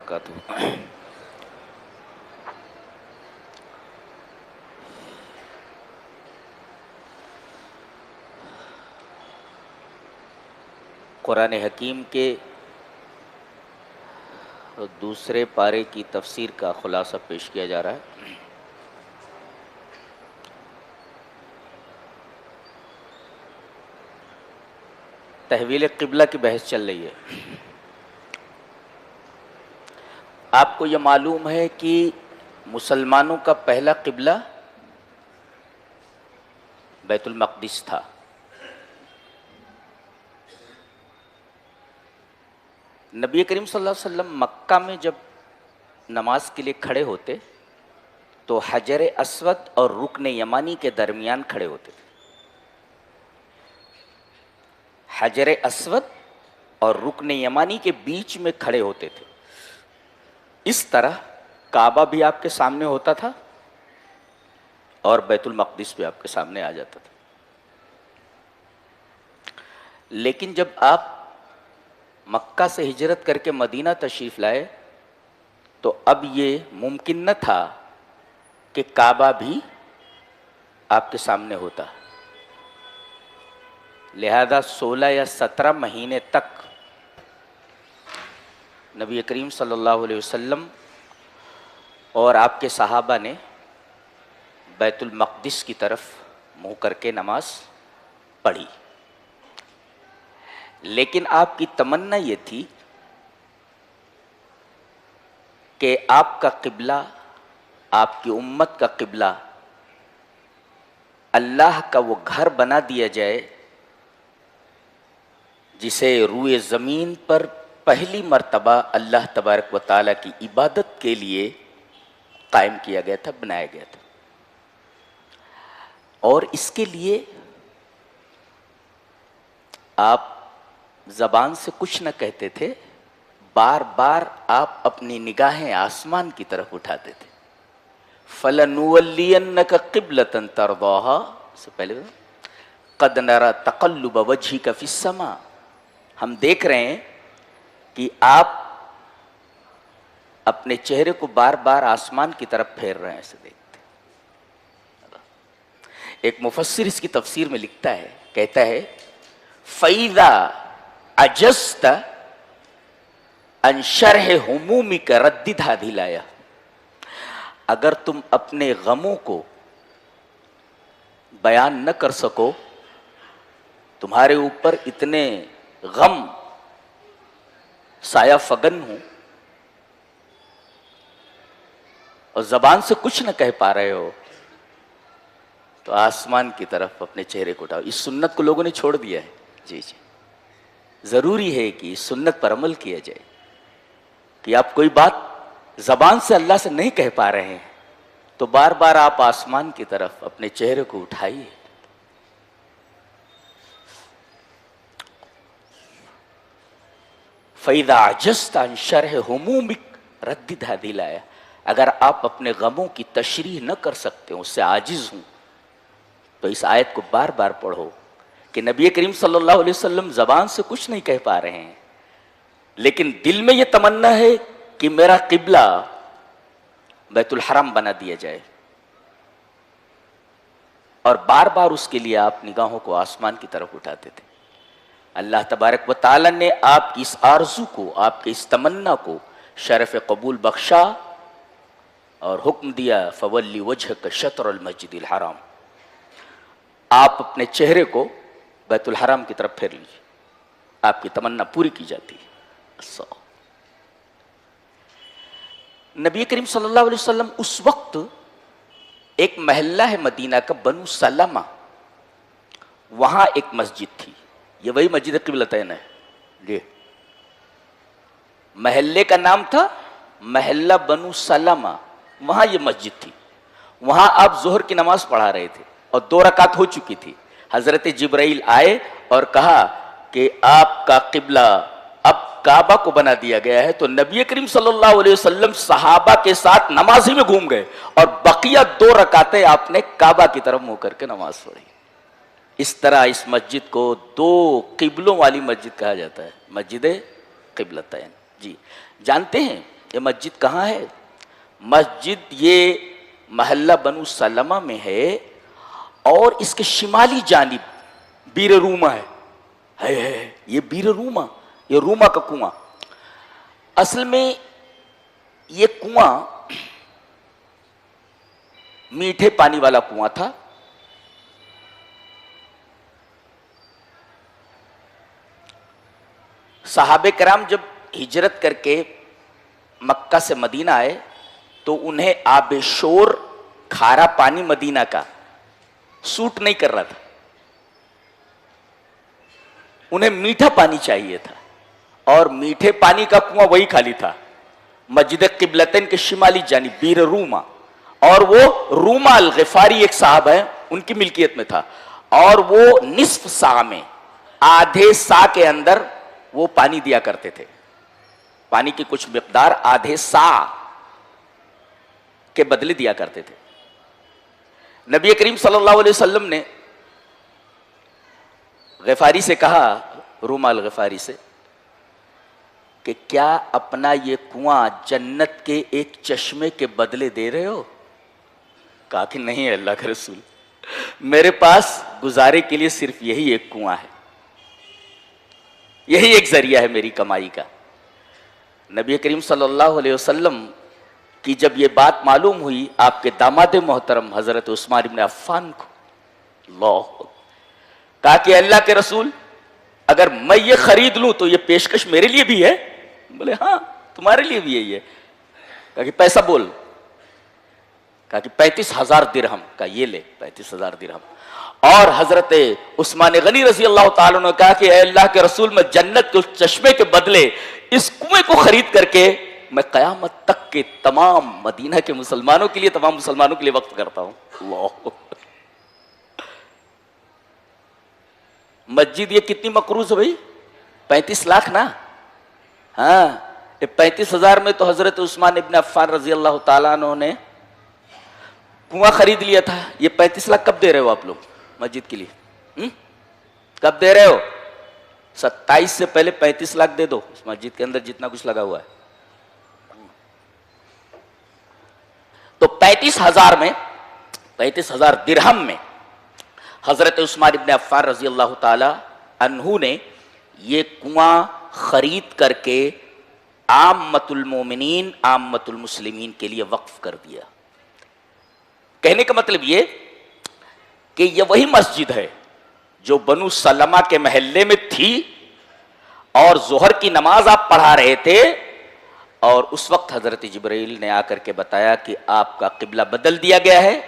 وبرکاتہ۔ قرآن حکیم کے دوسرے پارے کی تفسیر کا خلاصہ پیش کیا جا رہا ہے۔ تحویل قبلہ کی بحث چل رہی ہے۔ آپ کو یہ معلوم ہے کہ مسلمانوں کا پہلا قبلہ بیت المقدس تھا۔ نبی کریم صلی اللہ علیہ وسلم مکہ میں جب نماز کے لیے کھڑے ہوتے تو حجر اسود اور رکن یمانی کے درمیان کھڑے ہوتے تھے۔ حجر اسود اور رکن یمانی کے بیچ میں کھڑے ہوتے تھے۔ اس طرح کعبہ بھی آپ کے سامنے ہوتا تھا اور بیت المقدس بھی آپ کے سامنے آ جاتا تھا۔ لیکن جب آپ مکہ سے ہجرت کر کے مدینہ تشریف لائے تو اب یہ ممکن نہ تھا کہ کعبہ بھی آپ کے سامنے ہوتا، لہذا 16 یا 17 مہینے تک نبی کریم صلی اللہ علیہ وسلم اور آپ کے صحابہ نے بیت المقدس کی طرف منہ کر کے نماز پڑھی۔ لیکن آپ کی تمنا یہ تھی کہ آپ کا قبلہ، آپ کی امت کا قبلہ اللہ کا وہ گھر بنا دیا جائے جسے روئے زمین پر پہلی مرتبہ اللہ تبارک و تعالیٰ کی عبادت کے لیے قائم کیا گیا تھا، بنایا گیا تھا۔ اور اس کے لیے آپ زبان سے کچھ نہ کہتے تھے، بار بار آپ اپنی نگاہیں آسمان کی طرف اٹھاتے تھے۔ فَلَنُوَلِّيَنَّكَ قِبْلَةً تَرْضَاهَا سے پہلے قَدْ نَرَى تَقَلُّبَ وَجْهِكَ فِي السَّمَاءِ، ہم دیکھ رہے ہیں کہ آپ اپنے چہرے کو بار بار آسمان کی طرف پھیر رہے ہیں، اسے دیکھتے۔ ایک مفسر اس کی تفسیر میں لکھتا ہے، کہتا ہے فَإِذَا عَجَزْتَ عَنْ شَرْحِ هُمُومِكَ رَدِّدْ هَذِهِ الْآيَةَ، اگر تم اپنے غموں کو بیان نہ کر سکو، تمہارے اوپر اتنے غم سایہ فگن ہوں اور زبان سے کچھ نہ کہہ پا رہے ہو، تو آسمان کی طرف اپنے چہرے کو اٹھاؤ۔ اس سنت کو لوگوں نے چھوڑ دیا ہے۔ جی جی، ضروری ہے کہ اس سنت پر عمل کیا جائے کہ آپ کوئی بات زبان سے اللہ سے نہیں کہہ پا رہے ہیں تو بار بار آپ آسمان کی طرف اپنے چہرے کو اٹھائیے۔ فَإِذَا عَجَزْتَ عَنْ شَرْحِ هُمُومِكَ رَدِّدْ هَذِهِ الْآيَةَ، اگر آپ اپنے غموں کی تشریح نہ کر سکتے ہیں، اس سے عاجز ہوں، تو اس آیت کو بار بار پڑھو کہ نبی کریم صلی اللہ علیہ وسلم زبان سے کچھ نہیں کہہ پا رہے ہیں لیکن دل میں یہ تمنا ہے کہ میرا قبلہ بیت الحرم بنا دیا جائے، اور بار بار اس کے لیے آپ نگاہوں کو آسمان کی طرف اٹھاتے تھے۔ اللہ تبارک و تعالیٰ نے آپ کی اس آرزو کو، آپ کے اس تمنا کو شرف قبول بخشا اور حکم دیا فَوَلِّ وَجْهَكَ شَطْرَ الْمَسْجِدِ الْحَرَامِ، آپ اپنے چہرے کو بیت الحرام کی طرف پھیر لیجیے، آپ کی تمنا پوری کی جاتی ہے۔ نبی کریم صلی اللہ علیہ وسلم اس وقت ایک محلہ ہے مدینہ کا بنو سلمہ، وہاں ایک مسجد تھی، یہ وہی مسجد قبلتین ہے، یہ محلے کا نام تھا محلہ بنو سلمہ، وہاں یہ مسجد تھی۔ وہاں آپ ظہر کی نماز پڑھا رہے تھے اور 2 رکعت ہو چکی تھی۔ حضرت جبرائیل آئے اور کہا کہ آپ کا قبلہ اب کعبہ کو بنا دیا گیا ہے، تو نبی کریم صلی اللہ علیہ وسلم صحابہ کے ساتھ نماز ہی میں گھوم گئے اور بقیہ 2 رکعتیں آپ نے کعبہ کی طرف منہ کر کے نماز پڑھی۔ اس طرح اس مسجد کو 2 قبلوں والی مسجد کہا جاتا ہے، مسجد قبلتین۔ جی، جانتے ہیں یہ مسجد کہاں ہے؟ مسجد یہ محلہ بنو سلمہ میں ہے، اور اس کے شمالی جانب بیر روما ہے۔ یہ بیر روما، یہ روما کا کنواں، اصل میں یہ کنواں میٹھے پانی والا کنواں تھا۔ صحابہ کرام جب ہجرت کر کے مکہ سے مدینہ آئے تو انہیں آب شور کھارا پانی مدینہ کا سوٹ نہیں کر رہا تھا، انہیں میٹھا پانی چاہیے تھا، اور میٹھے پانی کا کنواں وہی خالی تھا مسجد قبلتین کے شمالی جانب بیر روما، اور وہ روما الغفاری ایک صاحب ہیں ان کی ملکیت میں تھا، اور وہ نصف سا میں، آدھے سا کے اندر وہ پانی دیا کرتے تھے، پانی کی کچھ مقدار آدھے سا کے بدلے دیا کرتے تھے۔ نبی کریم صلی اللہ علیہ وسلم نے غفاری سے کہا، روما الغفاری سے، کہ کیا اپنا یہ کنواں جنت کے ایک چشمے کے بدلے دے رہے ہو؟ کہا کہ نہیں اللہ کے رسول، میرے پاس گزارے کے لیے صرف یہی ایک کنواں ہے، یہی ایک ذریعہ ہے میری کمائی کا۔ نبی کریم صلی اللہ علیہ وسلم کی جب یہ بات معلوم ہوئی آپ کے داماد محترم حضرت عثمان ابن عفان کو، اللہ، کہا کہ اللہ کے رسول اگر میں یہ خرید لوں تو یہ پیشکش میرے لیے بھی ہے؟ بولے ہاں تمہارے لیے بھی یہی ہے۔ کہا کہ پیسہ بول، کہا کہ 35,000 درہم، کہا یہ لے 35,000 درہم۔ اور حضرت عثمان غنی رضی اللہ تعالیٰ نے کہا کہ اے اللہ کے رسول میں جنت کے اس چشمے کے بدلے اس کنویں کو خرید کر کے میں قیامت تک کے تمام مدینہ کے مسلمانوں کے لیے، تمام مسلمانوں کے لیے وقف کرتا ہوں۔ اللہ، مسجد یہ کتنی مقروض ہے بھائی؟ 35 لاکھ نا؟ ہاں، یہ 35,000 میں تو حضرت عثمان ابن عفان رضی اللہ تعالیٰ عنہ نے کنواں خرید لیا تھا۔ یہ 35 لاکھ کب دے رہے ہو آپ لوگ مسجد کے لیے؟ کب دے رہے ہو؟ 27 سے پہلے 35 لاکھ دے دو اس مسجد کے اندر جتنا کچھ لگا ہوا ہے۔ تو 35,000 میں، 35,000 درہم میں حضرت عثمان ابن عفان رضی اللہ تعالی عنہ نے یہ کنواں خرید کر کے عامۃ المومنین، عامۃ المسلمین کے لیے وقف کر دیا۔ کہنے کا مطلب یہ کہ یہ وہی مسجد ہے جو بنو سلمہ کے محلے میں تھی، اور ظہر کی نماز آپ پڑھا رہے تھے، اور اس وقت حضرت جبرائیل نے آ کر کے بتایا کہ آپ کا قبلہ بدل دیا گیا ہے،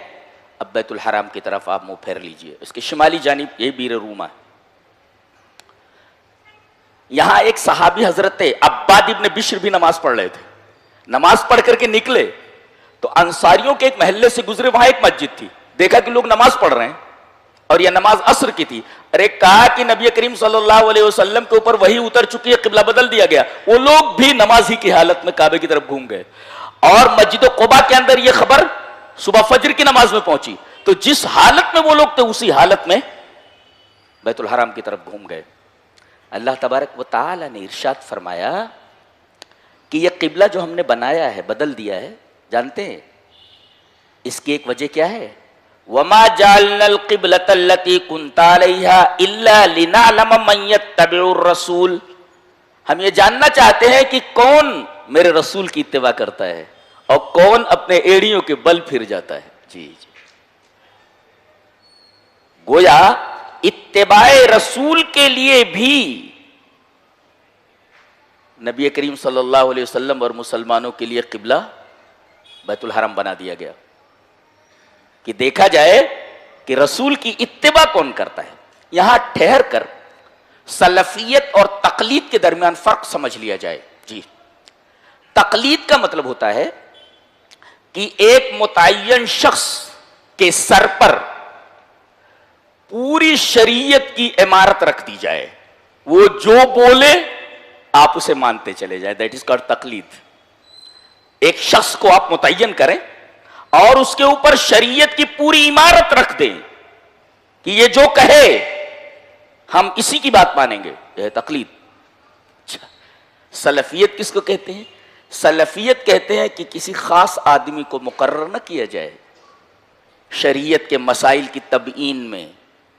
اب بیت الحرام کی طرف آپ منہ پھیر لیجئے۔ اس کے شمالی جانب یہ بیر روما ہے۔ یہاں ایک صحابی حضرت عباد ابن بشر بھی نماز پڑھ رہے تھے، نماز پڑھ کر کے نکلے تو انصاریوں کے ایک محلے سے گزرے، وہاں ایک مسجد تھی، دیکھا کہ لوگ نماز پڑھ رہے ہیں، اور یہ نماز عصر کی تھی۔ ارے کہا کہ نبی کریم صلی اللہ علیہ وسلم کے اوپر وحی اتر چکی ہے، قبلہ بدل دیا گیا۔ وہ لوگ بھی نماز ہی کی حالت میں کعبے کی طرف گھوم گئے، اور مسجد قباء کے اندر یہ خبر صبح فجر کی نماز میں پہنچی، تو جس حالت میں وہ لوگ تھے اسی حالت میں بیت الحرام کی طرف گھوم گئے۔ اللہ تبارک و تعالی نے ارشاد فرمایا کہ یہ قبلہ جو ہم نے بنایا ہے، بدل دیا ہے، جانتے ہیں اس کی ایک وجہ کیا ہے؟ وَمَا جَعَلْنَا الْقِبْلَةَ الَّتِي كُنْتَ عَلَيْهَا إِلَّا لِنَعْلَمَ مَنْ يَتَّبِعُ الرَّسُولَ، ہم یہ جاننا چاہتے ہیں کہ کون میرے رسول کی اتباع کرتا ہے اور کون اپنے ایڑیوں کے بل پھر جاتا ہے۔ جی جی، گویا اتباع رسول کے لیے بھی نبی کریم صلی اللہ علیہ وسلم اور مسلمانوں کے لیے قبلہ بیت الحرم بنا دیا گیا، کہ دیکھا جائے کہ رسول کی اتباع کون کرتا ہے۔ یہاں ٹھہر کر سلفیت اور تقلید کے درمیان فرق سمجھ لیا جائے۔ جی، تقلید کا مطلب ہوتا ہے کہ ایک متعین شخص کے سر پر پوری شریعت کی عمارت رکھ دی جائے، وہ جو بولے آپ اسے مانتے چلے جائیں، دیٹ از کالڈ تقلید۔ ایک شخص کو آپ متعین کریں اور اس کے اوپر شریعت کی پوری عمارت رکھ دیں کہ یہ جو کہے ہم اسی کی بات مانیں گے، یہ ہے تقلید۔ سلفیت کس کو کہتے ہیں؟ سلفیت کہتے ہیں کہ کسی خاص آدمی کو مقرر نہ کیا جائے شریعت کے مسائل کی تبیین میں،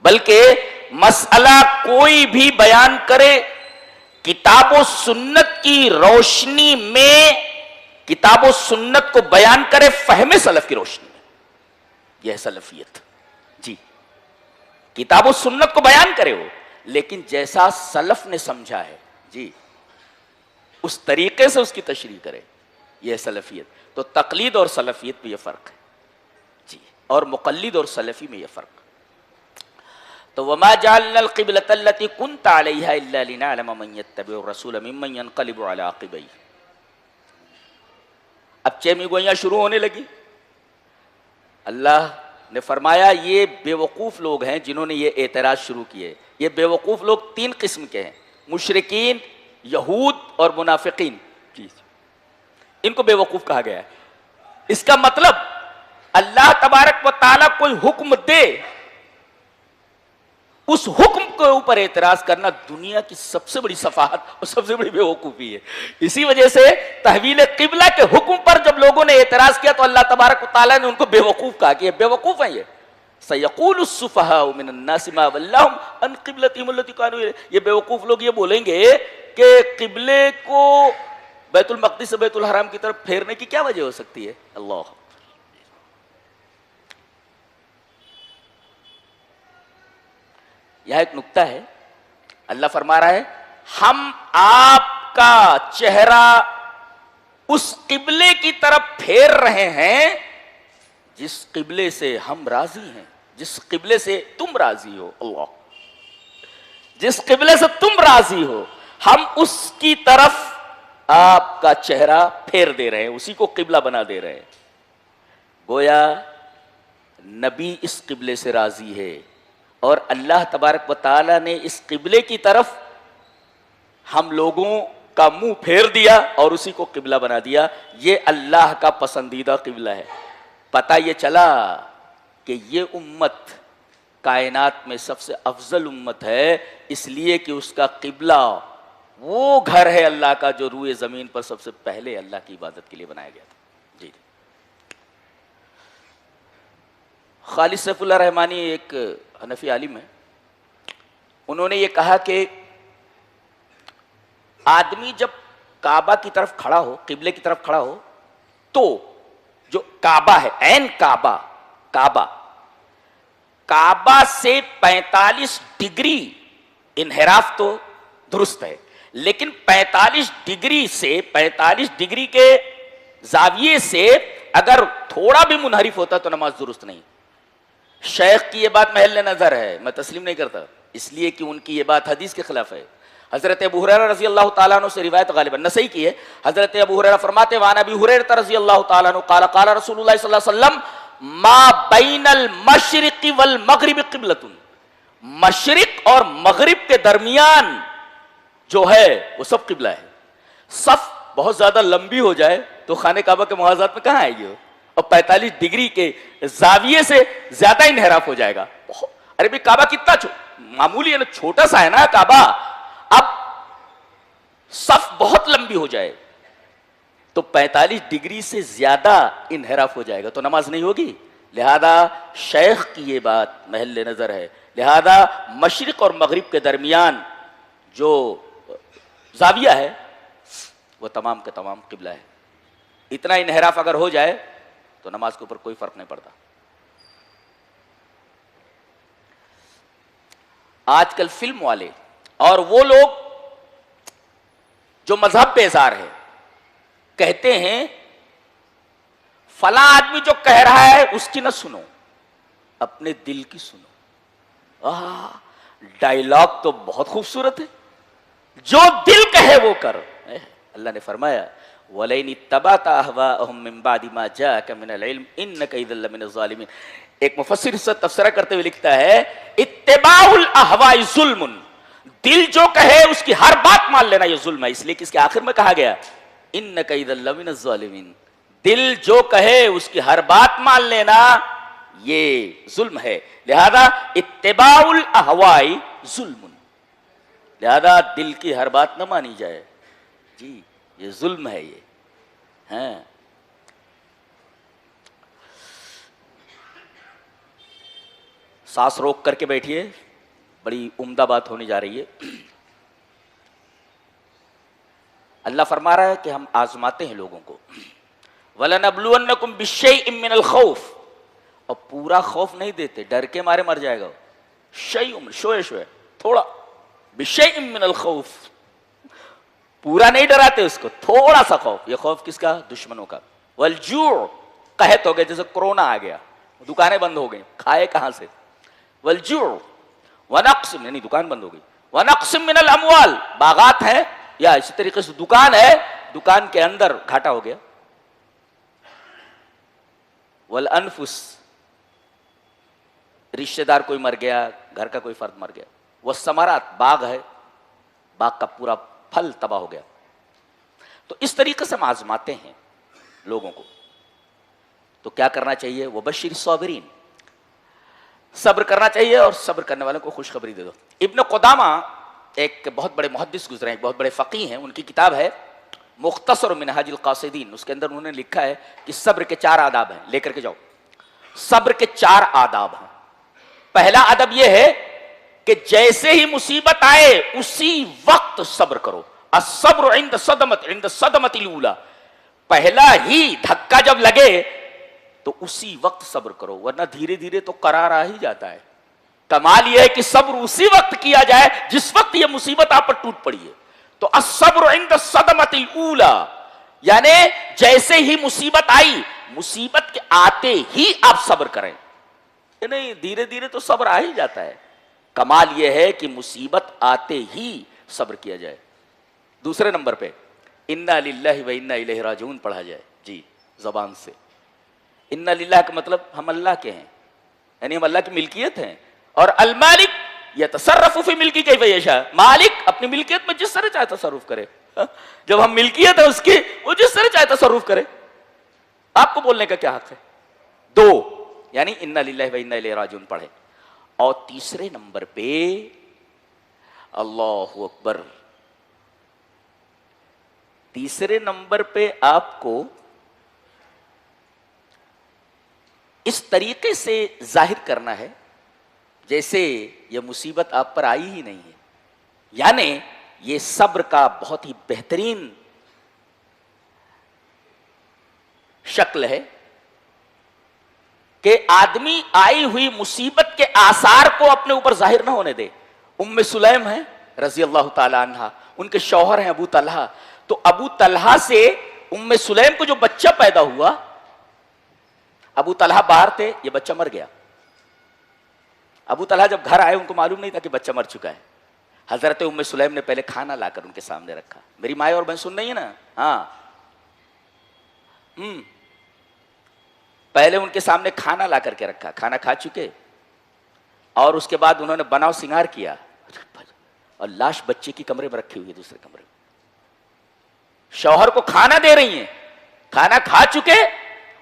بلکہ مسئلہ کوئی بھی بیان کرے کتاب و سنت کی روشنی میں، کتاب و سنت کو بیان کرے فہم سلف کی روشنی میں. یہ ہے سلفیت. جی، کتاب و سنت کو بیان کرے وہ، لیکن جیسا سلف نے سمجھا ہے جی اس طریقے سے اس کی تشریح کرے. یہ ہے سلفیت. تو تقلید اور سلفیت میں یہ فرق ہے جی، اور مقلد اور سلفی میں یہ فرق. تو وما جعلنا القبلة التي كنت عليها الا لنعلم من يتبع الرسول ممن ينقلب على عقبيه. اب چیمی گوئیاں شروع ہونے لگی. اللہ نے فرمایا یہ بیوقوف لوگ ہیں جنہوں نے یہ اعتراض شروع کیے. یہ بیوقوف لوگ تین قسم کے ہیں: مشرکین، یہود اور منافقین. ان کو بیوقوف کہا گیا ہے. اس کا مطلب اللہ تبارک و تعالیٰ کوئی حکم دے، اس حکم کے اوپر اعتراض کرنا دنیا کی سب سے بڑی سفاہت اور سب سے بڑی بیوقوفی ہے. اسی وجہ سے تحویل قبلہ کے حکم پر جب لوگوں نے اعتراض کیا تو اللہ تبارک و تعالیٰ نے ان کو بیوقوف کہا کہ یہ بیوقوف ہیں. یہ سیقول السفہاء من الناس ما ولاھم عن قبلتہم التی کانوا علیہا. یہ بیوقوف لوگ یہ بولیں گے کہ قبلے کو بیت المقدس سے بیت الحرام کی طرف پھیرنے کی کیا وجہ ہو سکتی ہے. اللہ، یہاں ایک نکتہ ہے. اللہ فرما رہا ہے ہم آپ کا چہرہ اس قبلے کی طرف پھیر رہے ہیں جس قبلے سے ہم راضی ہیں، جس قبلے سے تم راضی ہو. اللہ، جس قبلے سے تم راضی ہو ہم اس کی طرف آپ کا چہرہ پھیر دے رہے ہیں، اسی کو قبلہ بنا دے رہے ہیں. گویا نبی اس قبلے سے راضی ہے اور اللہ تبارک و تعالی نے اس قبلے کی طرف ہم لوگوں کا منہ پھیر دیا اور اسی کو قبلہ بنا دیا. یہ اللہ کا پسندیدہ قبلہ ہے. پتہ یہ چلا کہ یہ امت کائنات میں سب سے افضل امت ہے اس لیے کہ اس کا قبلہ وہ گھر ہے اللہ کا جو روئے زمین پر سب سے پہلے اللہ کی عبادت کے لیے بنایا گیا تھا. جی، خالد سیف اللہ رحمانی ایک حنفی عالم ہے، انہوں نے یہ کہا کہ آدمی جب کعبہ کی طرف کھڑا ہو، قبلے کی طرف کھڑا ہو، تو جو کعبہ ہے، عین کعبہ، کعبہ سے 45 ڈگری انحراف تو درست ہے، لیکن 45 ڈگری سے 45 ڈگری کے زاویے سے اگر تھوڑا بھی منحرف ہوتا تو نماز درست نہیں. شیخ کی یہ بات محل نظر ہے، میں تسلیم نہیں کرتا، اس لیے کہ ان کی یہ بات حدیث کے خلاف ہے. حضرت ابو ہریرہ رضی اللہ تعالیٰ عنہ سے روایت غالباً نسائی کی ہے. حضرت ابو ہریرہ فرماتے وعن ابی ہریرہ رضی اللہ تعالیٰ عنہ قال قال رسول اللہ صلی اللہ علیہ وسلم ما بین المشرق والمغرب قبلۃ. مشرق اور مغرب کے درمیان جو ہے وہ سب قبلہ ہے. صف بہت زیادہ لمبی ہو جائے تو خانہ کعبہ کے موازات میں کہاں آئے گی، اور 45 ڈگری کے زاویے سے زیادہ انحراف ہو جائے گا. ارے بھی کعبہ کتنا معمولی ہے نا، چھوٹا سا ہے نا کعبہ. اب صف بہت لمبی ہو جائے تو 45 ڈگری سے زیادہ انحراف ہو جائے گا تو نماز نہیں ہوگی. لہذا شیخ کی یہ بات محل نظر ہے. لہذا مشرق اور مغرب کے درمیان جو زاویہ ہے وہ تمام کا تمام قبلہ ہے. اتنا انحراف اگر ہو جائے تو نماز کے اوپر کوئی فرق نہیں پڑتا. آج کل فلم والے اور وہ لوگ جو مذہب بیزار ہے کہتے ہیں فلاں آدمی جو کہہ رہا ہے اس کی نہ سنو، اپنے دل کی سنو. ڈائلاگ تو بہت خوبصورت ہے، جو دل کہے وہ کر. اللہ نے فرمایا وَلَئِنِ اتَّبَعْتَ أَهْوَاءَهُمْ مِنْ بَعْدِ مَا جَاءَكَ مِنَ الْعِلْمِ إِنَّكَ إِذًا لَّمِنَ الظَّالِمِينَ. ایک مفسر اس سے تفسیرہ کرتے ہوئے لکھتا ہے اتباع الاہواء ظلم. دل جو کہے اس کی ہر بات مان لینا یہ ظلم ہے. اس لیے کہ اس کے آخر میں کہا گیا إِنَّكَ إِذًا لَّمِنَ الظَّالِمِينَ. دل جو کہے اس کی ہر بات مان لینا یہ ظلم ہے. لہذا اتباع الاہواء ظلم، لہذا دل کی ہر بات نہ مانی جائے. جی یہ ظلم ہے. یہ ہیں. سانس روک کر کے بیٹھیے, بڑی عمدہ بات ہونے جا رہی ہے. اللہ فرما رہا ہے کہ ہم آزماتے ہیں لوگوں کو. وَلَنَبْلُوَنَّكُمْ بِالشَّيْءٍ مِّنَ الْخَوْفِ, اور پورا خوف نہیں دیتے, ڈر کے مارے مر جائے گا. شیء شوئے تھوڑا, بِالشَّيْءٍ مِّنَ الْخَوْفِ, پورا نہیں ڈراتے اس کو, تھوڑا سا خوف. یہ خوف کس کا؟ دشمنوں کا. والجوع, قحط ہو گئے, جیسے کورونا آ گیا, دکانیں بند ہو گئی, کھائے کہاں سے؟ والجوع ونقص, یعنی دکان بند ہو گئی. ونقص من الاموال, باغات ہیں یا اسی طریقے سے دکان ہے, دکان کے اندر گھاٹا ہو گیا. والانفس, رشتہ دار کوئی مر گیا, گھر کا کوئی فرد مر گیا. والثمرات, باغ ہے, باغ کا پورا پھل تباہ ہو گیا. تو اس طریقے سے ہم آزماتے ہیں لوگوں کو. تو کیا کرنا چاہیے؟ وبشر الصابرین, صبر کرنا چاہیے اور صبر کرنے والوں کو خوشخبری دے دو. ابن قدامہ ایک بہت بڑے محدث گزرے ہیں, ایک بہت بڑے فقیہ ہیں, ان کی کتاب ہے مختصر منہاج القاصدین. اس کے اندر انہوں نے لکھا ہے کہ صبر کے 4 آداب ہیں, لے کر کے جاؤ. صبر کے 4 آداب ہیں. پہلا ادب یہ ہے کہ جیسے ہی مصیبت آئے اسی وقت صبر کرو. الصبر عند الصدمۃ الاولى, پہلا ہی دھکا جب لگے تو اسی وقت صبر کرو, ورنہ دھیرے دھیرے تو قرار آ ہی جاتا ہے. کمال یہ ہے کہ صبر اسی وقت کیا جائے جس وقت یہ مصیبت آپ پر ٹوٹ پڑی ہے. تو الصبر عند الصدمۃ الاولى, یعنی جیسے ہی مصیبت آئی, مصیبت کے آتے ہی آپ صبر کریں. نہیں, دھیرے دھیرے تو صبر آ ہی جاتا ہے. کمال یہ ہے کہ مصیبت آتے ہی صبر کیا جائے. دوسرے نمبر پہ انا للہ و انا الیہ راجعون پڑھا جائے. جی, زبان سے. انا للہ کا مطلب ہم اللہ کے ہیں, یعنی ہم اللہ کی ملکیت ہیں. اور المالک یتصرف فی ملکی کیف یشاء, مالک اپنی ملکیت میں جس طرح چاہے تصرف کرے. جب ہم ملکیت ہے اس کی, وہ جس طرح چاہے تصرف کرے, آپ کو بولنے کا کیا حق ہے؟ 2, یعنی انا للہ و انا الیہ راجعون پڑھے. اور تیسرے نمبر پہ اللہ اکبر, تیسرے نمبر پہ آپ کو اس طریقے سے ظاہر کرنا ہے جیسے یہ مصیبت آپ پر آئی ہی نہیں ہے. یعنی یہ صبر کا بہت ہی بہترین شکل ہے کہ آدمی آئی ہوئی مصیبت کے آثار کو اپنے اوپر ظاہر نہ ہونے دے. ام سلیم ہیں رضی اللہ تعالی عنہا, ان کے شوہر ہیں ابو طلحہ. تو ابو طلحہ سے ام سلیم کو جو بچہ پیدا ہوا, ابو طلحہ باہر تھے, یہ بچہ مر گیا. ابو طلحہ جب گھر آئے ان کو معلوم نہیں تھا کہ بچہ مر چکا ہے. حضرت ام سلیم نے پہلے کھانا لا کر ان کے سامنے رکھا. میری مائیں اور بہن سن رہی ہیں نا؟ ہاں, پہلے ان کے سامنے کھانا لا کر کے رکھا, کھانا کھا چکے, اور اس کے بعد انہوں نے بناؤ سنگار کیا, اور لاش بچے کی کمرے میں رکھی ہوئی ہے, دوسرے کمرے میں. شوہر کو کھانا دے رہی ہیں, کھانا کھا چکے,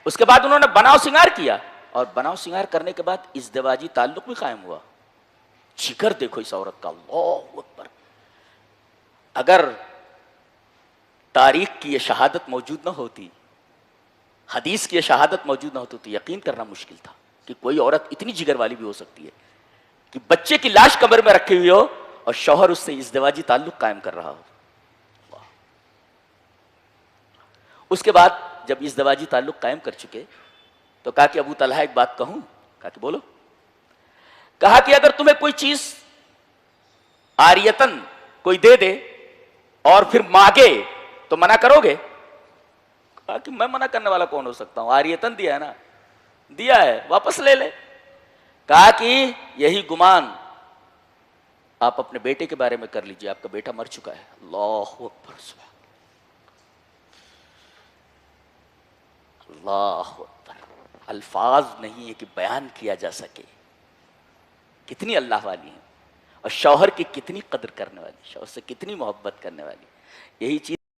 اس کے بعد انہوں نے بناؤ سنگار کیا, اور بناؤ سنگار کرنے کے بعد ازدواجی تعلق بھی قائم ہوا. جگر دیکھو اس عورت کا, اللہ اکبر. اگر تاریخ کی یہ شہادت موجود نہ ہوتی, حدیث کی یہ شہادت موجود نہ ہوتی, تو یقین کرنا مشکل تھا کہ کوئی عورت اتنی جگر والی بھی ہو سکتی ہے کہ بچے کی لاش قبر میں رکھی ہوئی ہو اور شوہر اس سے ازدواجی تعلق قائم کر رہا ہو. اس کے بعد جب ازدواجی تعلق قائم کر چکے تو کہا کہ ابو طلحہ ایک بات کہوں؟ کہا کہ بولو. کہا کہ اگر تمہیں کوئی چیز عاریتن کوئی دے دے اور پھر مانگے تو منع کرو گے؟ کہا کہ میں منع کرنے والا کون ہو سکتا ہوں, عاریتن دیا ہے نا, دیا ہے, واپس لے لے. کہا کہ یہی گمان آپ اپنے بیٹے کے بارے میں کر لیجئے, آپ کا بیٹا مر چکا ہے. اللہ اکبر, اللہ اکبر. الفاظ نہیں ہے کہ بیان کیا جا سکے کتنی اللہ والی ہیں, اور شوہر کی کتنی قدر کرنے والی, شوہر سے کتنی محبت کرنے والی. یہی چیز